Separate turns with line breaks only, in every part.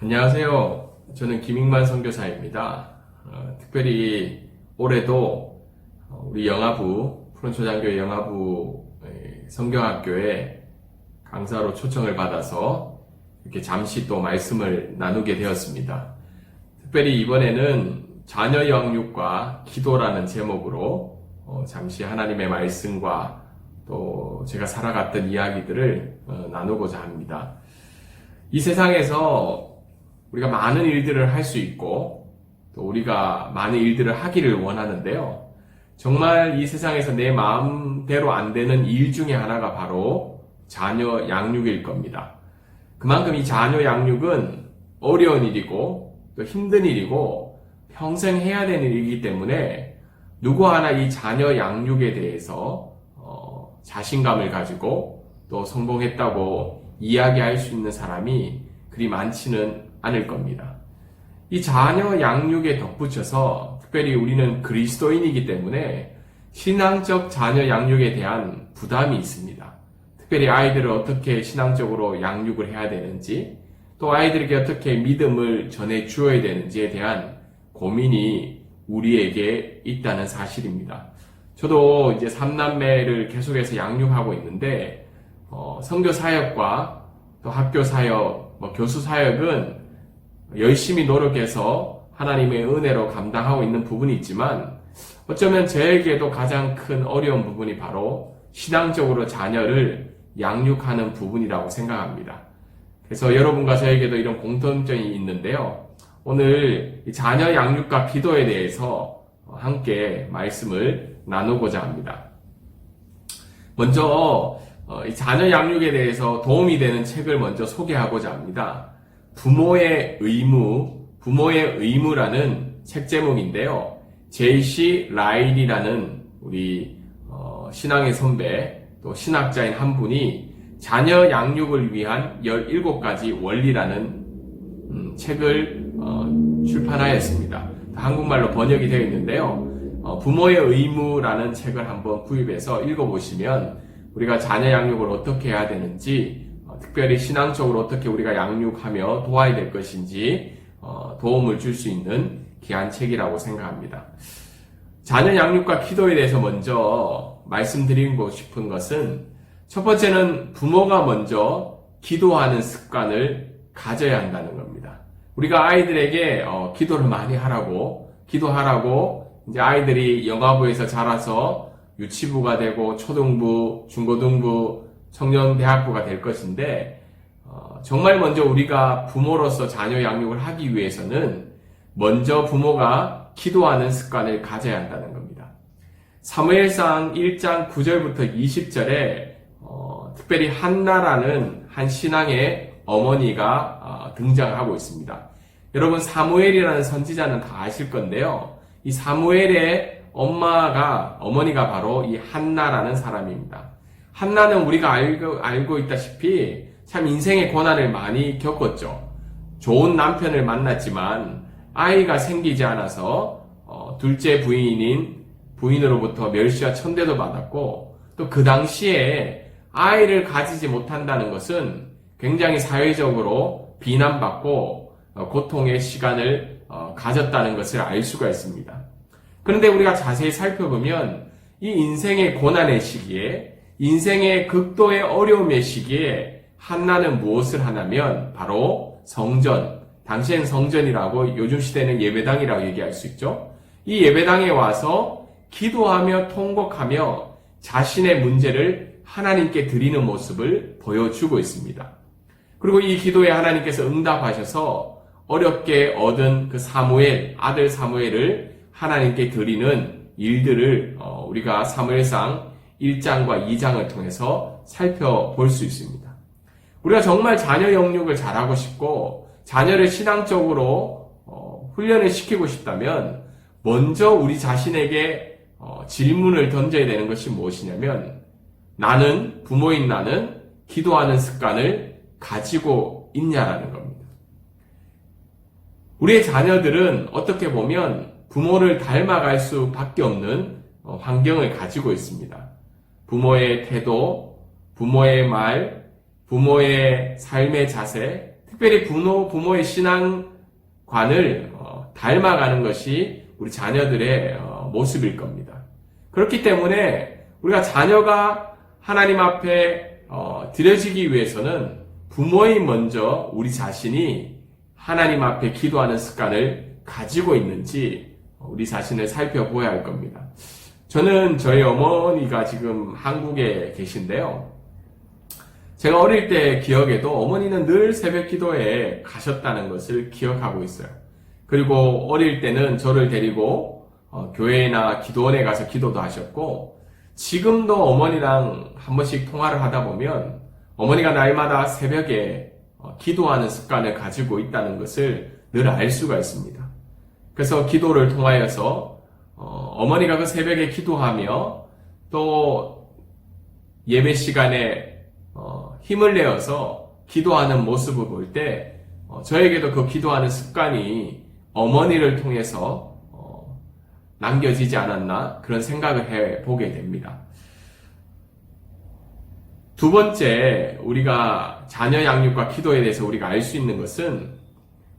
안녕하세요. 저는 김익만 선교사입니다. 특별히 올해도 우리 영아부, 푸른초장교회 영아부 성경학교에 강사로 초청을 받아서 이렇게 잠시 또 말씀을 나누게 되었습니다. 특별히 이번에는 자녀 양육과 기도라는 제목으로 잠시 하나님의 말씀과 또 제가 살아갔던 이야기들을 나누고자 합니다. 이 세상에서 우리가 많은 일들을 할 수 있고 또 우리가 많은 일들을 하기를 원하는데요. 정말 이 세상에서 내 마음대로 안 되는 일 중에 하나가 바로 자녀 양육일 겁니다. 그만큼 이 자녀 양육은 어려운 일이고 또 힘든 일이고 평생 해야 되는 일이기 때문에 누구 하나 이 자녀 양육에 대해서 자신감을 가지고 또 성공했다고 이야기할 수 있는 사람이 그리 많지는 않을 겁니다. 이 자녀 양육에 덧붙여서 특별히 우리는 그리스도인이기 때문에 신앙적 자녀 양육에 대한 부담이 있습니다. 특별히 아이들을 어떻게 신앙적으로 양육을 해야 되는지 또 아이들에게 어떻게 믿음을 전해 주어야 되는지에 대한 고민이 우리에게 있다는 사실입니다. 저도 이제 3남매를 계속해서 양육하고 있는데 선교 사역과 또 학교 사역, 교수 사역은 열심히 노력해서 하나님의 은혜로 감당하고 있는 부분이 있지만 어쩌면 저에게도 가장 큰 어려운 부분이 바로 신앙적으로 자녀를 양육하는 부분이라고 생각합니다. 그래서 여러분과 저에게도 이런 공통점이 있는데요. 오늘 자녀 양육과 기도에 대해서 함께 말씀을 나누고자 합니다. 먼저 이 자녀 양육에 대해서 도움이 되는 책을 먼저 소개하고자 합니다. 부모의 의무라는 책 제목인데요. 제이씨 라일이라는 우리 신앙의 선배 또 신학자인 한 분이 자녀 양육을 위한 17가지 원리라는 책을 출판하였습니다. 한국말로 번역이 되어 있는데요. 부모의 의무라는 책을 한번 구입해서 읽어보시면 우리가 자녀 양육을 어떻게 해야 되는지 특별히 신앙적으로 어떻게 우리가 양육하며 도와야 될 것인지 도움을 줄 수 있는 귀한 책이라고 생각합니다. 자녀 양육과 기도에 대해서 먼저 말씀드리고 싶은 것은 첫 번째는 부모가 먼저 기도하는 습관을 가져야 한다는 겁니다. 우리가 아이들에게 기도를 많이 기도하라고 이제 아이들이 영아부에서 자라서 유치부가 되고 초등부, 중고등부, 청년대학부가 될 것인데 정말 먼저 우리가 부모로서 자녀 양육을 하기 위해서는 먼저 부모가 기도하는 습관을 가져야 한다는 겁니다. 사무엘상 1장 9절부터 20절에 특별히 한나라는 한 신앙의 어머니가 등장하고 있습니다. 여러분 사무엘이라는 선지자는 다 아실 건데요. 이 사무엘의 어머니가 바로 이 한나라는 사람입니다. 한나는 우리가 알고 있다시피 참 인생의 고난을 많이 겪었죠. 좋은 남편을 만났지만 아이가 생기지 않아서 둘째 부인으로부터 멸시와 천대도 받았고 또 그 당시에 아이를 가지지 못한다는 것은 굉장히 사회적으로 비난받고 고통의 시간을 가졌다는 것을 알 수가 있습니다. 그런데 우리가 자세히 살펴보면 이 인생의 고난의 시기에 인생의 극도의 어려움의 시기에 한나는 무엇을 하냐면 바로 성전, 당시엔 성전이라고 요즘 시대는 예배당이라고 얘기할 수 있죠. 이 예배당에 와서 기도하며 통곡하며 자신의 문제를 하나님께 드리는 모습을 보여주고 있습니다. 그리고 이 기도에 하나님께서 응답하셔서 어렵게 얻은 그 아들 사무엘을 하나님께 드리는 일들을 우리가 사무엘상 1장과 2장을 통해서 살펴볼 수 있습니다. 우리가 정말 자녀 영육을 잘하고 싶고 자녀를 신앙적으로 훈련을 시키고 싶다면 먼저 우리 자신에게 질문을 던져야 되는 것이 무엇이냐면 부모인 나는 기도하는 습관을 가지고 있냐라는 겁니다. 우리의 자녀들은 어떻게 보면 부모를 닮아갈 수밖에 없는 환경을 가지고 있습니다. 부모의 태도, 부모의 말, 부모의 삶의 자세, 특별히 부모의 신앙관을 닮아가는 것이 우리 자녀들의 모습일 겁니다. 그렇기 때문에 우리가 자녀가 하나님 앞에 드려지기 위해서는 부모의 먼저 우리 자신이 하나님 앞에 기도하는 습관을 가지고 있는지 우리 자신을 살펴보아야 할 겁니다. 저는 저희 어머니가 지금 한국에 계신데요. 제가 어릴 때 기억에도 어머니는 늘 새벽 기도에 가셨다는 것을 기억하고 있어요. 그리고 어릴 때는 저를 데리고 교회나 기도원에 가서 기도도 하셨고, 지금도 어머니랑 한 번씩 통화를 하다 보면 어머니가 날마다 새벽에 기도하는 습관을 가지고 있다는 것을 늘 알 수가 있습니다. 그래서 기도를 통하여서 어머니가 그 새벽에 기도하며 또 예배 시간에 힘을 내어서 기도하는 모습을 볼 때 저에게도 그 기도하는 습관이 어머니를 통해서 남겨지지 않았나 그런 생각을 해보게 됩니다. 두 번째, 우리가 자녀 양육과 기도에 대해서 우리가 알 수 있는 것은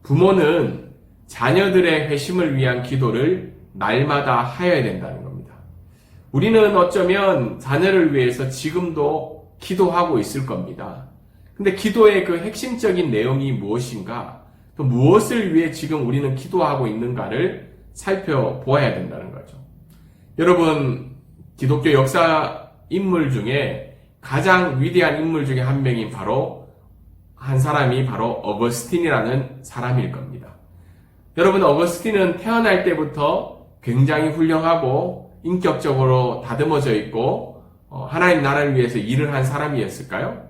부모는 자녀들의 회심을 위한 기도를 날마다 하여야 된다는 겁니다. 우리는 어쩌면 자녀를 위해서 지금도 기도하고 있을 겁니다. 근데 기도의 그 핵심적인 내용이 무엇인가, 또 무엇을 위해 지금 우리는 기도하고 있는가를 살펴보아야 된다는 거죠. 여러분, 기독교 역사 인물 중에 가장 위대한 인물 중에 한 명이 한 사람이 바로 어거스틴이라는 사람일 겁니다. 여러분, 어거스틴은 태어날 때부터 굉장히 훌륭하고 인격적으로 다듬어져 있고 하나님 나라를 위해서 일을 한 사람이었을까요?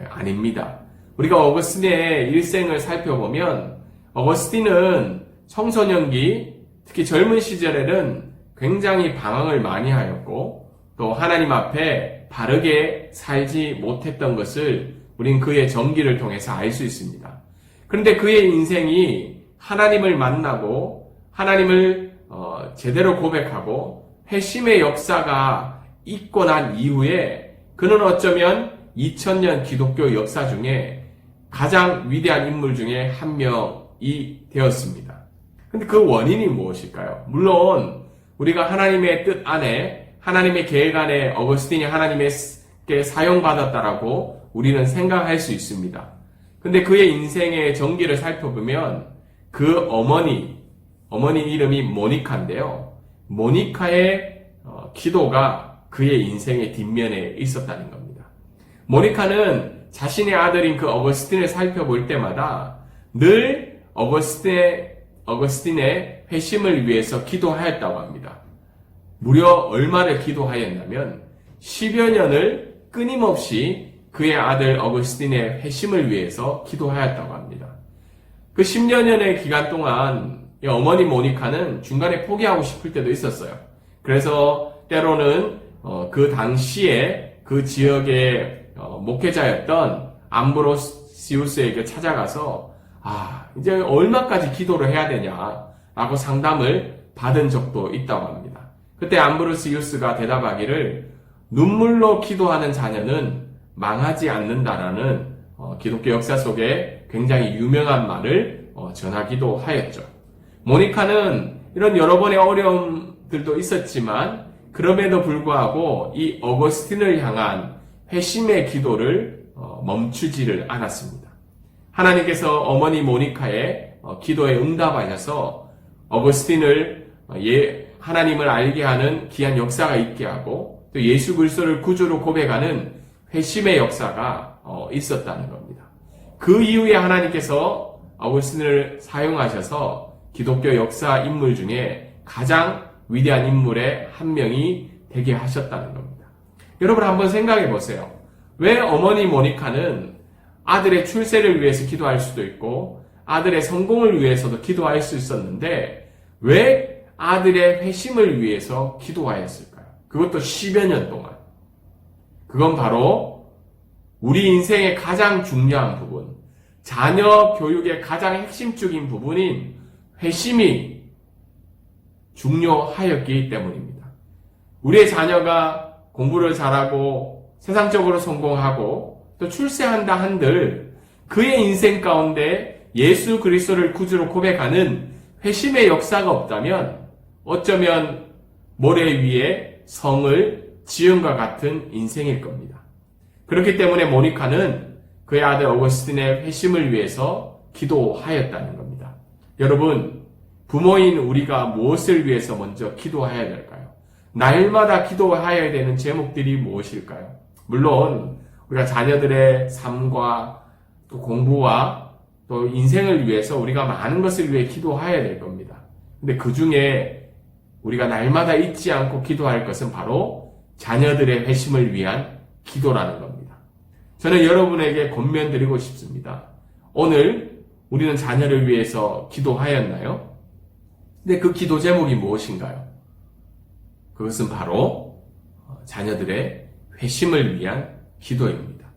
아닙니다. 우리가 어거스틴의 일생을 살펴보면 어거스틴은 청소년기, 특히 젊은 시절에는 굉장히 방황을 많이 하였고 또 하나님 앞에 바르게 살지 못했던 것을 우린 그의 전기를 통해서 알 수 있습니다. 그런데 그의 인생이 하나님을 만나고 하나님을 제대로 고백하고 회심의 역사가 있고 난 이후에 그는 어쩌면 2000년 기독교 역사 중에 가장 위대한 인물 중에 한 명이 되었습니다. 근데 그 원인이 무엇일까요? 물론 우리가 하나님의 뜻 안에, 하나님의 계획 안에 어거스틴이 하나님께 사용받았다라고 우리는 생각할 수 있습니다. 근데 그의 인생의 전기를 살펴보면 그 어머니 이름이 모니카인데요. 모니카의 기도가 그의 인생의 뒷면에 있었다는 겁니다. 모니카는 자신의 아들인 그 어거스틴을 살펴볼 때마다 늘 어거스틴의 회심을 위해서 기도하였다고 합니다. 무려 얼마를 기도하였냐면 10여 년을 끊임없이 그의 아들 어거스틴의 회심을 위해서 기도하였다고 합니다. 그 10여 년의 기간 동안 이 어머니 모니카는 중간에 포기하고 싶을 때도 있었어요. 그래서 때로는 그 당시에 그 지역의 목회자였던 암브로시우스에게 찾아가서 이제 얼마까지 기도를 해야 되냐라고 상담을 받은 적도 있다고 합니다. 그때 암브로시우스가 대답하기를 눈물로 기도하는 자녀는 망하지 않는다라는 기독교 역사 속에 굉장히 유명한 말을 전하기도 하였죠. 모니카는 이런 여러 번의 어려움들도 있었지만 그럼에도 불구하고 이 어거스틴을 향한 회심의 기도를 멈추지를 않았습니다. 하나님께서 어머니 모니카의 기도에 응답하셔서 어거스틴을 하나님을 알게 하는 귀한 역사가 있게 하고 또 예수 그리스도를 구주로 고백하는 회심의 역사가 있었다는 겁니다. 그 이후에 하나님께서 어거스틴을 사용하셔서 기독교 역사 인물 중에 가장 위대한 인물의 한 명이 되게 하셨다는 겁니다. 여러분 한번 생각해 보세요. 왜 어머니 모니카는 아들의 출세를 위해서 기도할 수도 있고 아들의 성공을 위해서도 기도할 수 있었는데 왜 아들의 회심을 위해서 기도하였을까요? 그것도 10여 년 동안. 그건 바로 우리 인생의 가장 중요한 부분, 자녀 교육의 가장 핵심적인 부분인 회심이 중요하였기 때문입니다. 우리의 자녀가 공부를 잘하고 세상적으로 성공하고 또 출세한다 한들 그의 인생 가운데 예수 그리스도를 구주로 고백하는 회심의 역사가 없다면 어쩌면 모래 위에 성을 지음과 같은 인생일 겁니다. 그렇기 때문에 모니카는 그의 아들 어거스틴의 회심을 위해서 기도하였다는 겁니다. 여러분, 부모인 우리가 무엇을 위해서 먼저 기도해야 될까요? 날마다 기도해야 되는 제목들이 무엇일까요? 물론 우리가 자녀들의 삶과 또 공부와 또 인생을 위해서 우리가 많은 것을 위해 기도해야 될 겁니다. 근데 그 중에 우리가 날마다 잊지 않고 기도할 것은 바로 자녀들의 회심을 위한 기도라는 겁니다. 저는 여러분에게 권면드리고 싶습니다. 오늘 우리는 자녀를 위해서 기도하였나요? 근데 그 기도 제목이 무엇인가요? 그것은 바로 자녀들의 회심을 위한 기도입니다.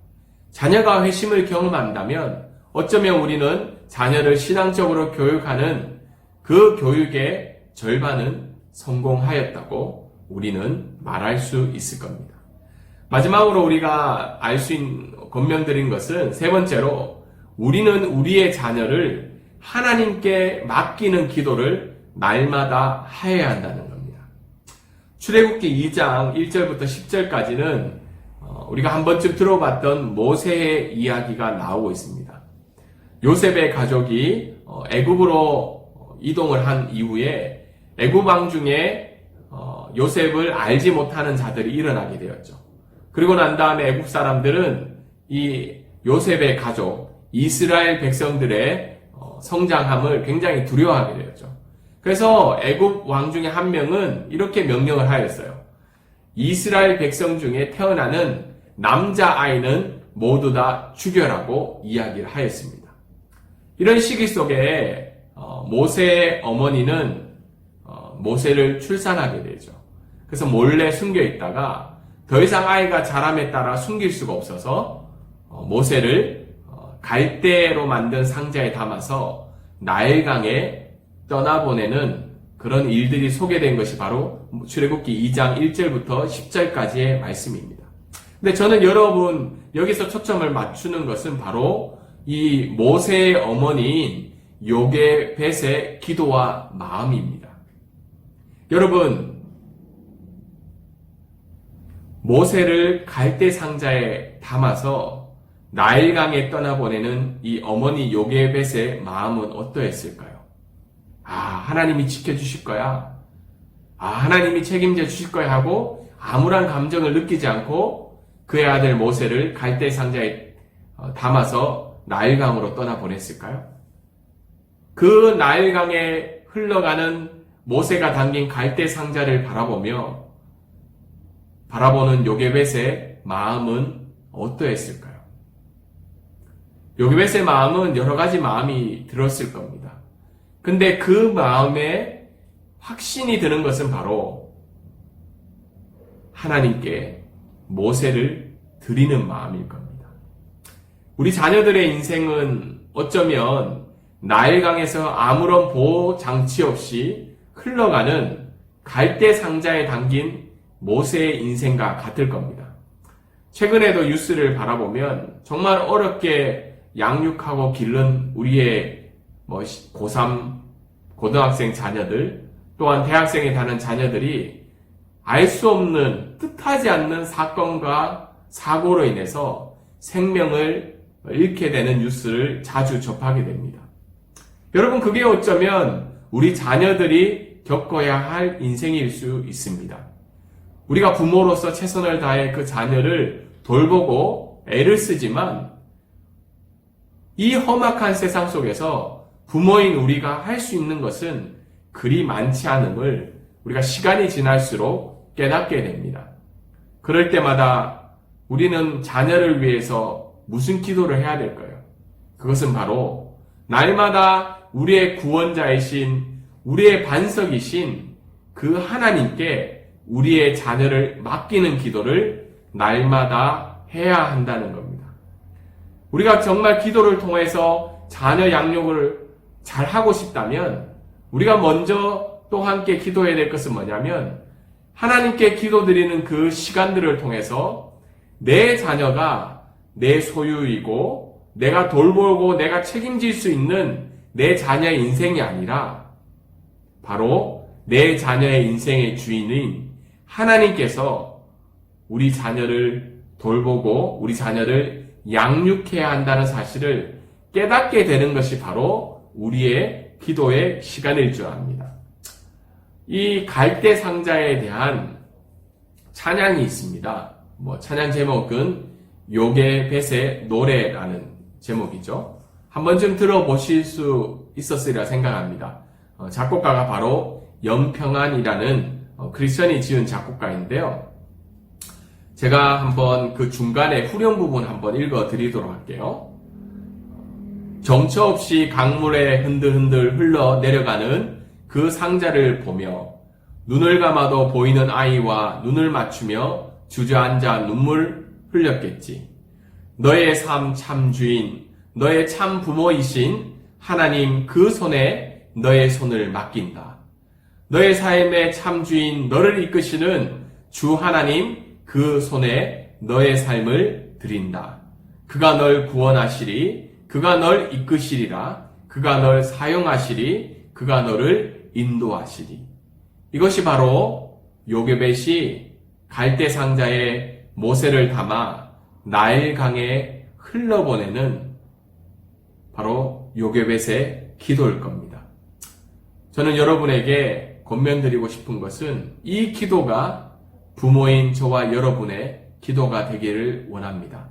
자녀가 회심을 경험한다면 어쩌면 우리는 자녀를 신앙적으로 교육하는 그 교육의 절반은 성공하였다고 우리는 말할 수 있을 겁니다. 마지막으로 우리가 알 수 있는 권면드린 것은 세 번째로 우리는 우리의 자녀를 하나님께 맡기는 기도를 날마다 해야 한다는 겁니다. 출애굽기 2장 1절부터 10절까지는 우리가 한 번쯤 들어봤던 모세의 이야기가 나오고 있습니다. 요셉의 가족이 애굽으로 이동을 한 이후에 애굽 왕 중에 요셉을 알지 못하는 자들이 일어나게 되었죠. 그리고 난 다음에 애굽 사람들은 이 요셉의 가족, 이스라엘 백성들의 성장함을 굉장히 두려워하게 되었죠. 그래서 애굽 왕 중에 한 명은 이렇게 명령을 하였어요. 이스라엘 백성 중에 태어나는 남자아이는 모두 다 죽여라고 이야기를 하였습니다. 이런 시기 속에 모세의 어머니는 모세를 출산하게 되죠. 그래서 몰래 숨겨 있다가 더 이상 아이가 자람에 따라 숨길 수가 없어서 모세를 갈대로 만든 상자에 담아서 나일강에 떠나보내는 그런 일들이 소개된 것이 바로 출애굽기 2장 1절부터 10절까지의 말씀입니다. 근데 저는 여러분 여기서 초점을 맞추는 것은 바로 이 모세의 어머니인 요게벳의 기도와 마음입니다. 여러분, 모세를 갈대 상자에 담아서 나일강에 떠나보내는 이 어머니 요게벳의 마음은 어떠했을까요? 하나님이 지켜주실 거야. 하나님이 책임져 주실 거야 하고 아무런 감정을 느끼지 않고 그의 아들 모세를 갈대 상자에 담아서 나일강으로 떠나보냈을까요? 그 나일강에 흘러가는 모세가 담긴 갈대 상자를 바라보는 요게벳의 마음은 어떠했을까요? 요게벳의 마음은 여러 가지 마음이 들었을 겁니다. 근데 그 마음에 확신이 드는 것은 바로 하나님께 모세를 드리는 마음일 겁니다. 우리 자녀들의 인생은 어쩌면 나일강에서 아무런 보호 장치 없이 흘러가는 갈대 상자에 담긴 모세의 인생과 같을 겁니다. 최근에도 뉴스를 바라보면 정말 어렵게 양육하고 기른 우리의 고3, 고등학생 자녀들, 또한 대학생에 다는 자녀들이 알 수 없는, 뜻하지 않는 사건과 사고로 인해서 생명을 잃게 되는 뉴스를 자주 접하게 됩니다. 여러분, 그게 어쩌면 우리 자녀들이 겪어야 할 인생일 수 있습니다. 우리가 부모로서 최선을 다해 그 자녀를 돌보고 애를 쓰지만 이 험악한 세상 속에서 부모인 우리가 할 수 있는 것은 그리 많지 않음을 우리가 시간이 지날수록 깨닫게 됩니다. 그럴 때마다 우리는 자녀를 위해서 무슨 기도를 해야 될까요? 그것은 바로 날마다 우리의 구원자이신, 우리의 반석이신 그 하나님께 우리의 자녀를 맡기는 기도를 날마다 해야 한다는 겁니다. 우리가 정말 기도를 통해서 자녀 양육을 잘 하고 싶다면 우리가 먼저 또 함께 기도해야 될 것은 뭐냐면 하나님께 기도드리는 그 시간들을 통해서 내 자녀가 내 소유이고 내가 돌보고 내가 책임질 수 있는 내 자녀의 인생이 아니라 바로 내 자녀의 인생의 주인인 하나님께서 우리 자녀를 돌보고 우리 자녀를 양육해야 한다는 사실을 깨닫게 되는 것이 바로 우리의 기도의 시간일 줄 압니다. 이 갈대 상자에 대한 찬양이 있습니다. 찬양 제목은 요게벳의 노래라는 제목이죠. 한 번쯤 들어보실 수 있었으리라 생각합니다. 작곡가가 바로 염평안이라는 크리스천이 지은 작곡가인데요. 제가 한번 그 중간에 후렴 부분 한번 읽어 드리도록 할게요. 정처 없이 강물에 흔들흔들 흘러 내려가는 그 상자를 보며 눈을 감아도 보이는 아이와 눈을 맞추며 주저앉아 눈물 흘렸겠지. 너의 삶 참 주인, 너의 참 부모이신 하나님 그 손에 너의 손을 맡긴다. 너의 삶의 참 주인, 너를 이끄시는 주 하나님 그 손에 너의 삶을 드린다. 그가 널 구원하시리, 그가 널 이끄시리라, 그가 널 사용하시리, 그가 너를 인도하시리. 이것이 바로 요게벳이 갈대 상자에 모세를 담아 나일강에 흘러보내는 바로 요게벳의 기도일 겁니다. 저는 여러분에게 권면드리고 싶은 것은 이 기도가 부모인 저와 여러분의 기도가 되기를 원합니다.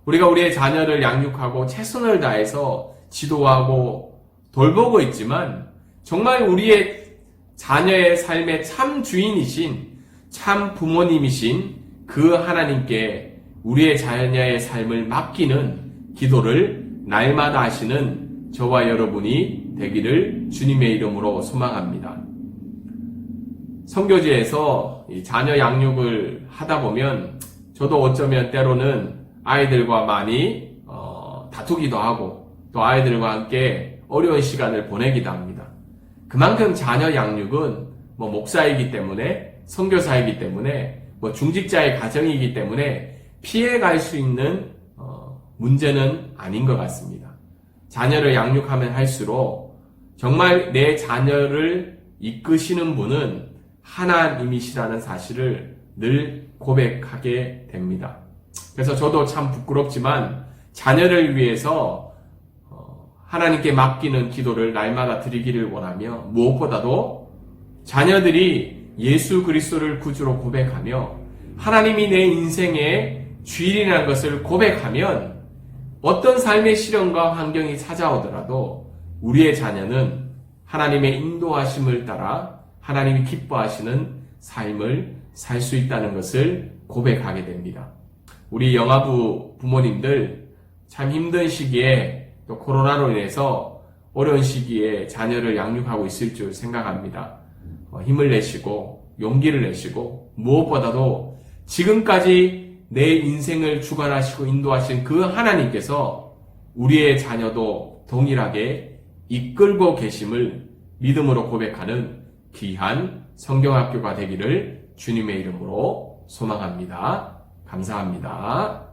우리가 우리의 자녀를 양육하고 최선을 다해서 지도하고 돌보고 있지만 정말 우리의 자녀의 삶의 참 주인이신 참 부모님이신 그 하나님께 우리의 자녀의 삶을 맡기는 기도를 날마다 하시는 저와 여러분이 되기를 주님의 이름으로 소망합니다. 선교지에서 자녀 양육을 하다 보면 저도 어쩌면 때로는 아이들과 많이 다투기도 하고 또 아이들과 함께 어려운 시간을 보내기도 합니다. 그만큼 자녀 양육은 목사이기 때문에 선교사이기 때문에 중직자의 가정이기 때문에 피해갈 수 있는 문제는 아닌 것 같습니다. 자녀를 양육하면 할수록 정말 내 자녀를 이끄시는 분은 하나님이시라는 사실을 늘 고백하게 됩니다. 그래서 저도 참 부끄럽지만 자녀를 위해서 하나님께 맡기는 기도를 날마다 드리기를 원하며 무엇보다도 자녀들이 예수 그리스도를 구주로 고백하며 하나님이 내 인생의 주인이라는 것을 고백하면 어떤 삶의 시련과 환경이 찾아오더라도 우리의 자녀는 하나님의 인도하심을 따라 하나님이 기뻐하시는 삶을 살 수 있다는 것을 고백하게 됩니다. 우리 영아부 부모님들 참 힘든 시기에 또 코로나로 인해서 어려운 시기에 자녀를 양육하고 있을 줄 생각합니다. 힘을 내시고 용기를 내시고 무엇보다도 지금까지 내 인생을 주관하시고 인도하신 그 하나님께서 우리의 자녀도 동일하게 이끌고 계심을 믿음으로 고백하는 귀한 성경학교가 되기를 주님의 이름으로 소망합니다. 감사합니다.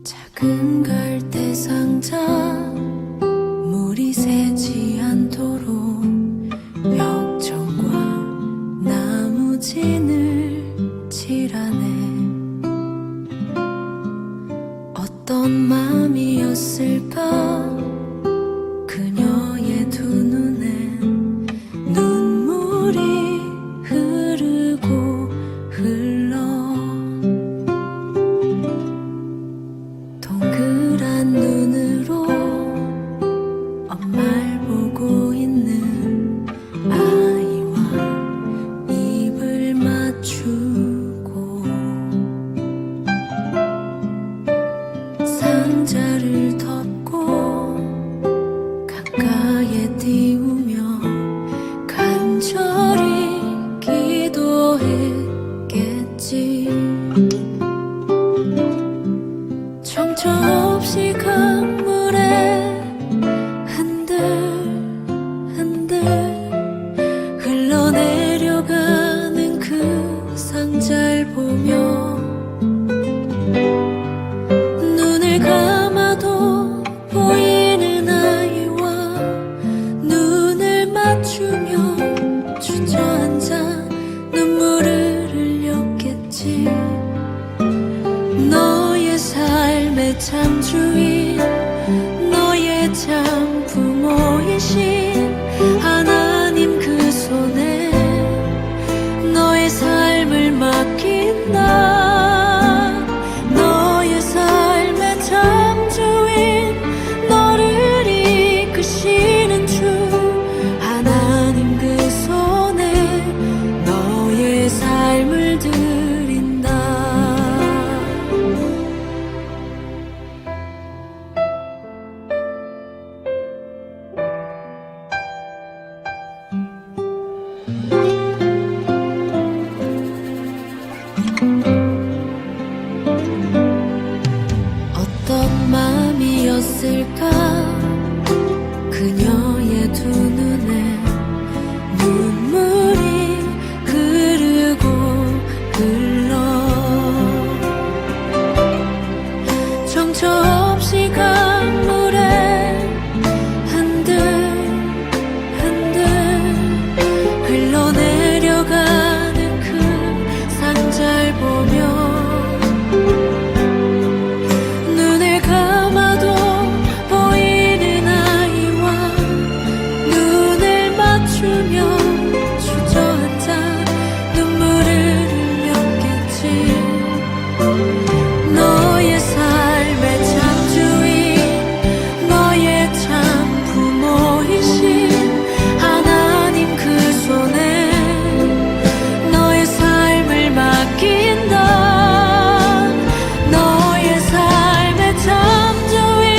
작은 갈대 상자 물이 새지 않도록 벽정과 나무진을 칠하네. 어떤 마음이었을까 그녀의 두 눈엔 눈물이 흐르고 흘러 동그란 눈으로 엄마를 보고 있는 땅에 띄우며 간절히 기도했겠지. 정처 없이 강물에 흔들흔들 흘러내려가는 그 상자를 보며 눈을 감아도 보이는 아이와 눈을 맞추며 주저앉아 눈물을 흘렸겠지. 너의 삶의 참 주인, 너의 참 부모이신 하나님 그 손에 너의 삶을 맡긴다. 너의 삶의 참 주인, 너를 이끄시는 주 하나님 그 손에 너의 삶을 드린다. 어떤 마음이었을까 그녀의 두 눈에 눈물이 흐르고 흘러 정처 없이 강물에 흔들흔들 흘러내려가는 그 상자를 보며 눈을 감아도 보이는 아이와 눈을 맞추며 주저앉아 눈물을 흘렸겠지. 너의 삶의 참 주인, 너의 참 부모이신 하나님 그 손에 너의 삶을 맡긴다. 너의 삶의 참 주인,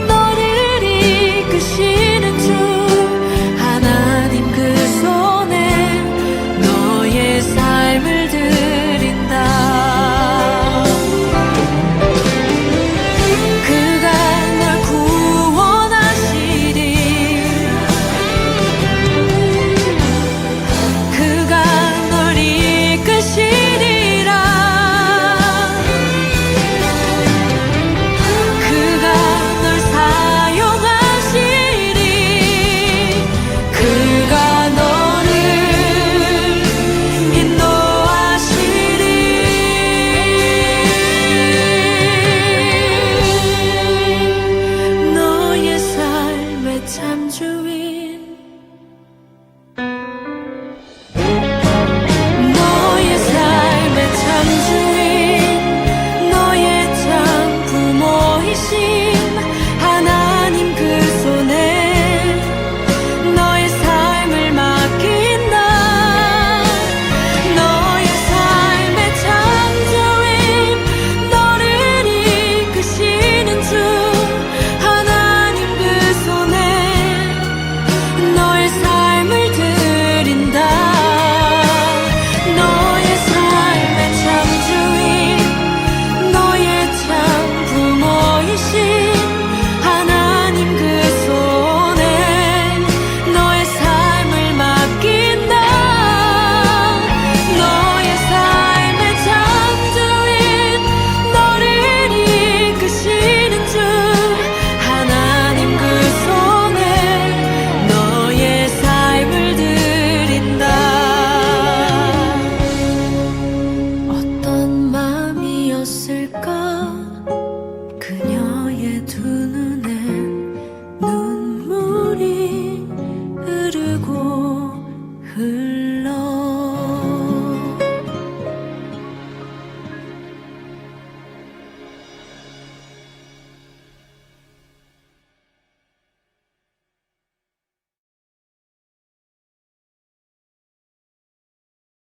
너를 이끄시는 주 하나님 그 손에 너의 삶을 드린다. 그가 널 구원하시리. 그가 널 이끄시리라. 그가 널 사용하시리. 그가 너를 인도하시리. 너의 삶의 참 주인,